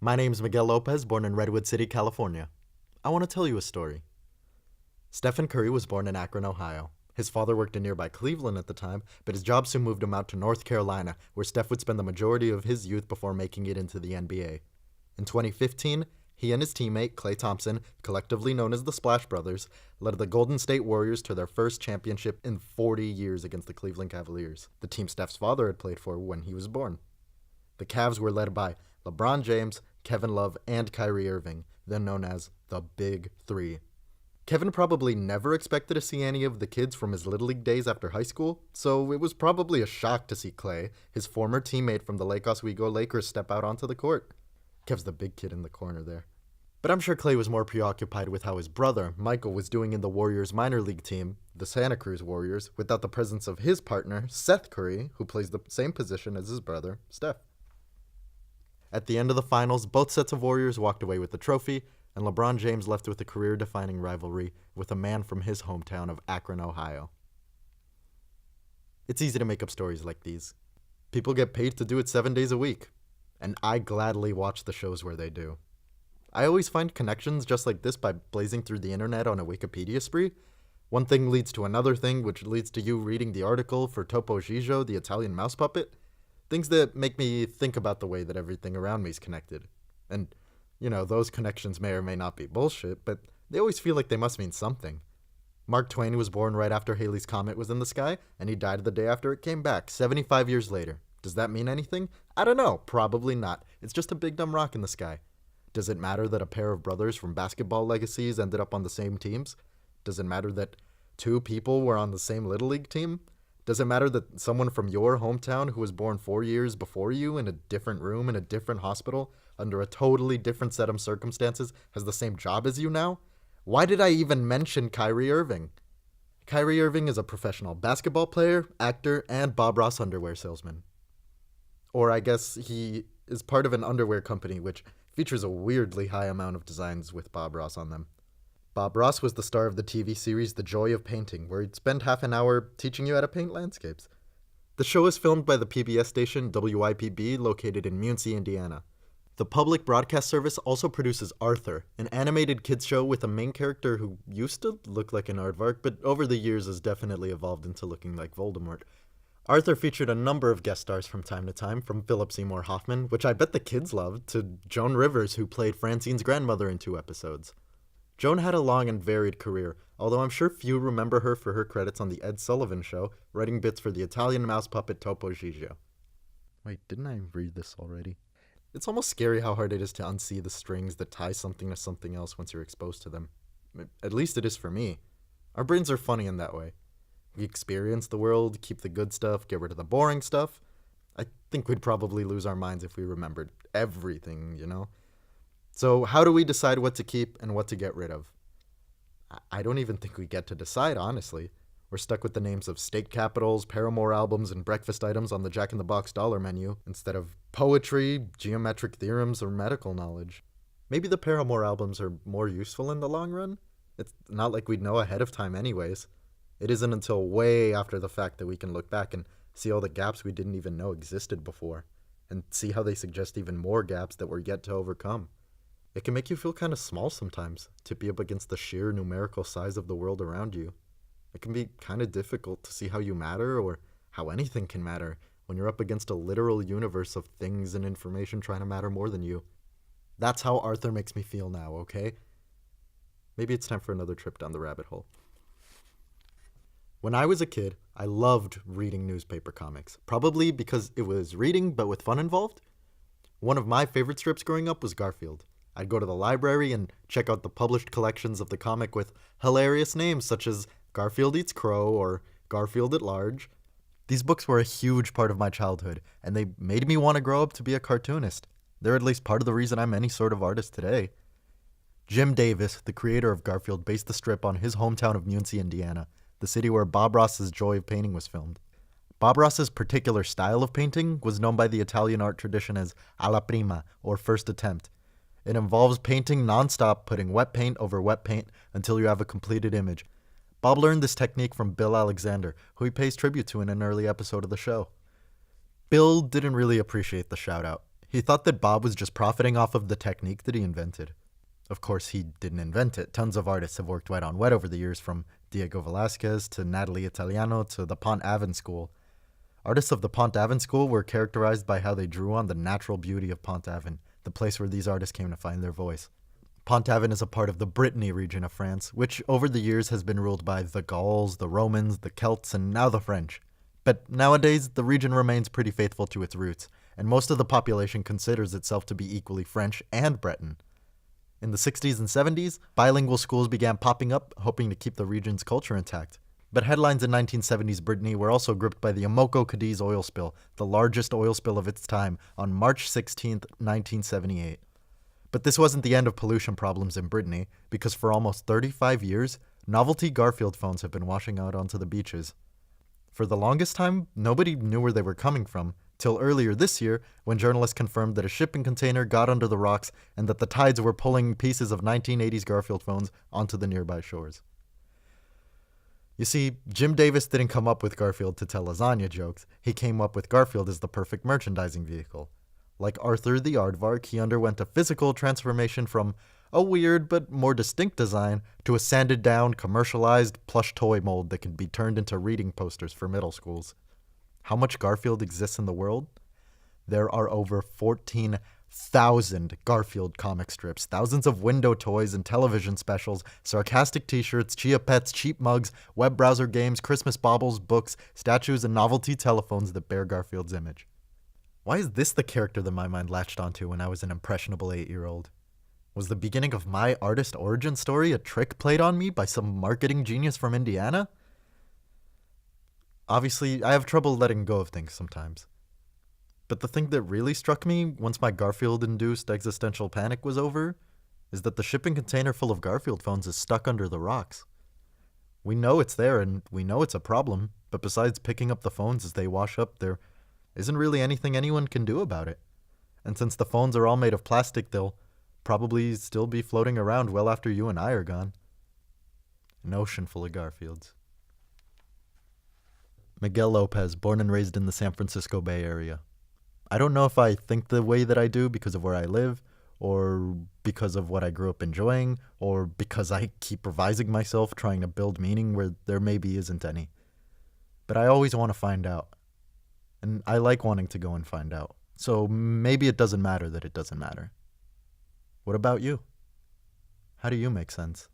My name's Miguel Lopez, born in Redwood City, California. I want to tell you a story. Stephan Curry was born in Akron, Ohio. His father worked in nearby Cleveland at the time, but his job soon moved him out to North Carolina, where Steph would spend the majority of his youth before making it into the NBA. In 2015, he and his teammate, Klay Thompson, collectively known as the Splash Brothers, led the Golden State Warriors to their first championship in 40 years against the Cleveland Cavaliers, the team Steph's father had played for when he was born. The Cavs were led by LeBron James, Kevin Love, and Kyrie Irving, then known as the Big Three. Kevin probably never expected to see any of the kids from his Little League days after high school, so it was probably a shock to see Klay, his former teammate from the Lake Oswego Lakers, step out onto the court. Kev's the big kid in the corner there. But I'm sure Klay was more preoccupied with how his brother, Michael, was doing in the Warriors' minor league team, the Santa Cruz Warriors, without the presence of his partner, Seth Curry, who plays the same position as his brother, Steph. At the end of the finals, both sets of Warriors walked away with the trophy, and LeBron James left with a career-defining rivalry with a man from his hometown of Akron, Ohio. It's easy to make up stories like these. People get paid to do it 7 days a week, and I gladly watch the shows where they do. I always find connections just like this by blazing through the internet on a Wikipedia spree. One thing leads to another thing, which leads to you reading the article for Topo Gigio, the Italian mouse puppet. Things that make me think about the way that everything around me is connected. And, those connections may or may not be bullshit, but they always feel like they must mean something. Mark Twain was born right after Halley's Comet was in the sky, and he died the day after it came back, 75 years later. Does that mean anything? I don't know. Probably not. It's just a big dumb rock in the sky. Does it matter that a pair of brothers from basketball legacies ended up on the same teams? Does it matter that two people were on the same Little League team? Does it matter that someone from your hometown who was born 4 years before you in a different room in a different hospital under a totally different set of circumstances has the same job as you now? Why did I even mention Kyrie Irving? Kyrie Irving is a professional basketball player, actor, and Bob Ross underwear salesman. Or I guess he is part of an underwear company which features a weirdly high amount of designs with Bob Ross on them. Bob Ross was the star of the TV series The Joy of Painting, where he'd spend half an hour teaching you how to paint landscapes. The show is filmed by the PBS station WIPB, located in Muncie, Indiana. The public broadcast service also produces Arthur, an animated kids show with a main character who used to look like an aardvark, but over the years has definitely evolved into looking like Voldemort. Arthur featured a number of guest stars from time to time, from Philip Seymour Hoffman, which I bet the kids loved, to Joan Rivers, who played Francine's grandmother in 2 episodes. Joan had a long and varied career, although I'm sure few remember her for her credits on The Ed Sullivan Show, writing bits for the Italian mouse puppet Topo Gigio. Wait, didn't I read this already? It's almost scary how hard it is to unsee the strings that tie something to something else once you're exposed to them. At least it is for me. Our brains are funny in that way. We experience the world, keep the good stuff, get rid of the boring stuff. I think we'd probably lose our minds if we remembered everything, So how do we decide what to keep and what to get rid of? I don't even think we get to decide, honestly. We're stuck with the names of state capitals, Paramore albums, and breakfast items on the Jack in the Box dollar menu, instead of poetry, geometric theorems, or medical knowledge. Maybe the Paramore albums are more useful in the long run? It's not like we'd know ahead of time anyways. It isn't until way after the fact that we can look back and see all the gaps we didn't even know existed before, and see how they suggest even more gaps that we're yet to overcome. It can make you feel kind of small sometimes, to be up against the sheer numerical size of the world around you. It can be kind of difficult to see how you matter, or how anything can matter, when you're up against a literal universe of things and information trying to matter more than you. That's how Arthur makes me feel now, okay? Maybe it's time for another trip down the rabbit hole. When I was a kid, I loved reading newspaper comics, probably because it was reading but with fun involved. One of my favorite strips growing up was Garfield. I'd go to the library and check out the published collections of the comic with hilarious names such as Garfield Eats Crow or Garfield at Large. These books were a huge part of my childhood, and they made me want to grow up to be a cartoonist. They're at least part of the reason I'm any sort of artist today. Jim Davis, the creator of Garfield, based the strip on his hometown of Muncie, Indiana, the city where Bob Ross's Joy of Painting was filmed. Bob Ross's particular style of painting was known by the Italian art tradition as alla prima, or first attempt. It involves painting nonstop, putting wet paint over wet paint until you have a completed image. Bob learned this technique from Bill Alexander, who he pays tribute to in an early episode of the show. Bill didn't really appreciate the shout-out. He thought that Bob was just profiting off of the technique that he invented. Of course, he didn't invent it. Tons of artists have worked wet on wet over the years, from Diego Velázquez to Natalie Italiano to the Pont Aven School. Artists of the Pont Aven School were characterized by how they drew on the natural beauty of Pont Aven, the place where these artists came to find their voice. Pont Aven is a part of the Brittany region of France, which over the years has been ruled by the Gauls, the Romans, the Celts, and now the French. But nowadays, the region remains pretty faithful to its roots, and most of the population considers itself to be equally French and Breton. In the 60s and 70s, bilingual schools began popping up, hoping to keep the region's culture intact. But headlines in 1970s Brittany were also gripped by the Amoco Cadiz oil spill, the largest oil spill of its time, on March 16, 1978. But this wasn't the end of pollution problems in Brittany, because for almost 35 years, novelty Garfield phones have been washing out onto the beaches. For the longest time, nobody knew where they were coming from, till earlier this year, when journalists confirmed that a shipping container got under the rocks and that the tides were pulling pieces of 1980s Garfield phones onto the nearby shores. You see, Jim Davis didn't come up with Garfield to tell lasagna jokes. He came up with Garfield as the perfect merchandising vehicle. Like Arthur the Aardvark, he underwent a physical transformation from a weird but more distinct design to a sanded down, commercialized plush toy mold that can be turned into reading posters for middle schools. How much Garfield exists in the world? There are over 14,000 Garfield comic strips, thousands of window toys and television specials, sarcastic t-shirts, chia pets, cheap mugs, web browser games, Christmas baubles, books, statues, and novelty telephones that bear Garfield's image. Why is this the character that my mind latched onto when I was an impressionable 8-year-old? Was the beginning of my artist origin story a trick played on me by some marketing genius from Indiana? Obviously, I have trouble letting go of things sometimes. But the thing that really struck me once my Garfield-induced existential panic was over is that the shipping container full of Garfield phones is stuck under the rocks. We know it's there and we know it's a problem, but besides picking up the phones as they wash up, there isn't really anything anyone can do about it. And since the phones are all made of plastic, they'll probably still be floating around well after you and I are gone. An ocean full of Garfields. Miguel Lopez, born and raised in the San Francisco Bay Area. I don't know if I think the way that I do because of where I live, or because of what I grew up enjoying, or because I keep revising myself trying to build meaning where there maybe isn't any. But I always want to find out. And I like wanting to go and find out. So maybe it doesn't matter that it doesn't matter. What about you? How do you make sense?